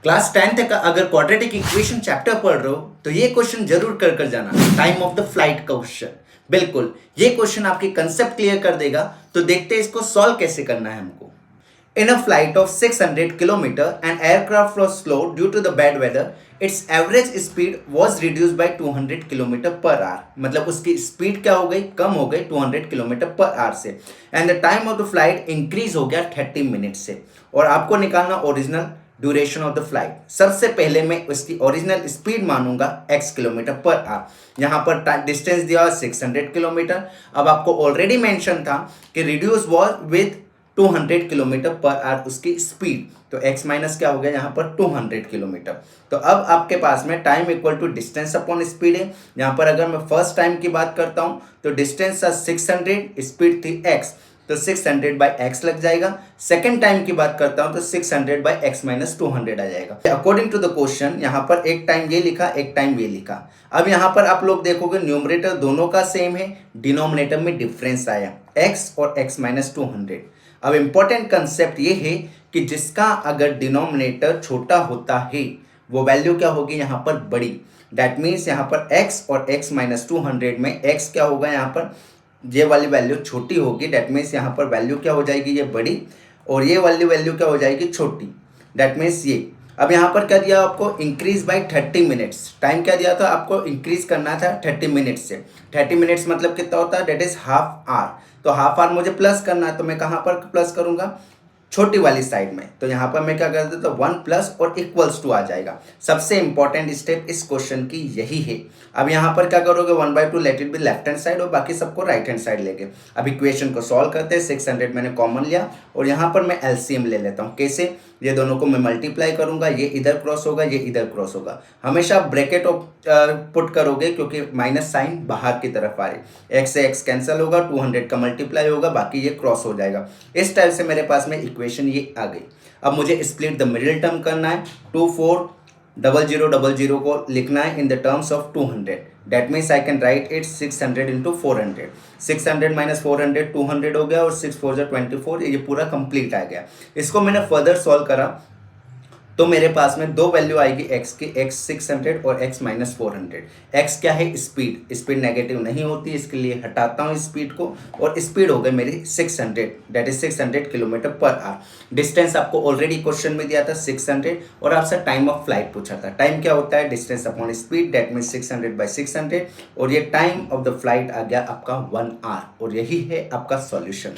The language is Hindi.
क्लास 10th का अगर क्वाड्रेटिक इक्वेशन चैप्टर पढ़ रहे हो तो ये क्वेश्चन जरूर कर कर जाना, टाइम ऑफ द फ्लाइट का क्वेश्चन। बिल्कुल ये क्वेश्चन आपकी कंसेप्ट क्लियर कर देगा। तो देखते हैं इसको सॉल्व कैसे करना है हमको। In a flight of 600 kilometre an aircraft was slow due to the bad weather, its average speed was reduced by 200 kilometre per hour. मतलब उसकी स्पीड क्या हो गई, कम हो गई 200 किलोमीटर पर आवर से। And the time of the flight increase हो गया 30 मिनट से। और आपको निकालना original duration of the flight. सबसे पहले मैं उसकी ओरिजिनल स्पीड मानूंगा x किलोमीटर पर आवर। यहाँ पर डिस्टेंस दिया 600 किलोमीटर। अब आपको ऑलरेडी मेंशन था कि reduce was with 200 kilometre per our उसकी स्पीड। तो x माइनस क्या हो गया यहाँ पर 200 किलोमीटर। तो अब आपके पास में time equal to distance upon speed है। यहाँ पर अगर मैं फर्स्ट टाइम की बात करता हूँ तो डिस्टेंस था 600, स्पीड थी x, तो 600 बाई एक्स लग जाएगा। सेकेंड टाइम की बात करता हूं तो 600 बाई एक्स माइनस 200 आ जाएगा। अकॉर्डिंग टू द क्वेश्चन यहाँ पर एक टाइम ये लिखा, एक टाइम ये लिखा। अब यहाँ पर आप लोग देखोगे न्यूमरेटर दोनों का सेम है, डिनोमिनेटर में डिफरेंस आया x और x माइनस 200। अब इंपॉर्टेंट कंसेप्ट ये है कि जिसका अगर डिनोमिनेटर छोटा होता है वो वैल्यू क्या होगी यहाँ पर बड़ी। दैट मीन्स यहाँ पर x और x माइनस 200 में x क्या होगा, यहाँ पर ये वाली वैल्यू छोटी होगी। डेट मीन्स यहाँ पर वैल्यू क्या हो जाएगी, ये बड़ी, और ये वाली वैल्यू क्या हो जाएगी, छोटी। डेट मीन्स ये। अब यहाँ पर क्या दिया आपको, इंक्रीज बाय 30 मिनट्स। टाइम क्या दिया था आपको, इंक्रीज करना था 30 मिनट्स से। 30 मिनट्स मतलब कितना होता है, डेट इज हाफ आवर। तो हाफ आवर मुझे प्लस करना है, तो मैं कहाँ पर प्लस करूँगा, छोटी वाली साइड में। तो यहाँ पर मैं क्या कर देता हूँ, 1 प्लस और इक्वल्स टू आ जाएगा। सबसे इंपॉर्टेंट स्टेप इस क्वेश्चन की यही है। अब यहाँ पर क्या करोगे, 1/2 let it be left hand side और बाकी सबको राइट हैंड साइड लेके अब इक्वेशन को सॉल्व करते हैं। 600 मैंने कॉमन लिया और यहाँ पर मैं एलसीएम ले लेता हूँ। कैसे, ये दोनों को मैं मल्टीप्लाई करूंगा, ये इधर क्रॉस होगा, ये इधर क्रॉस होगा। हमेशा ब्रैकेट पुट करोगे क्योंकि माइनस साइन बाहर की तरफ आ रही। x से x कैंसिल होगा, 200 का मल्टीप्लाई होगा, बाकी ये क्रॉस हो जाएगा। इस टाइप से मेरे पास में इक्वेशन ये आ गई। अब मुझे स्प्लिट द मिडिल टर्म करना है। 240000 को लिखना है in the terms of 200। That means I can write it 600 into 400। 600 minus 400 200 हो गया और 6 4 24, ये पूरा कंप्लीट आ गया। इसको मैंने फर्दर सॉल्व करा तो मेरे पास में दो वैल्यू आएगी x की, x 600 और x माइनस 400। x क्या है, स्पीड। स्पीड नेगेटिव नहीं होती, इसके लिए हटाता हूँ स्पीड को, और स्पीड हो गई मेरी 600, that is 600 kilometre per hour. Distance आपको ऑलरेडी क्वेश्चन में दिया था 600, और आपसे टाइम ऑफ फ्लाइट पूछा था। टाइम क्या होता है, distance upon speed, that mean 600 by 600, और ये टाइम ऑफ द फ्लाइट आ गया आपका 1 आवर। और यही है आपका सॉल्यूशन।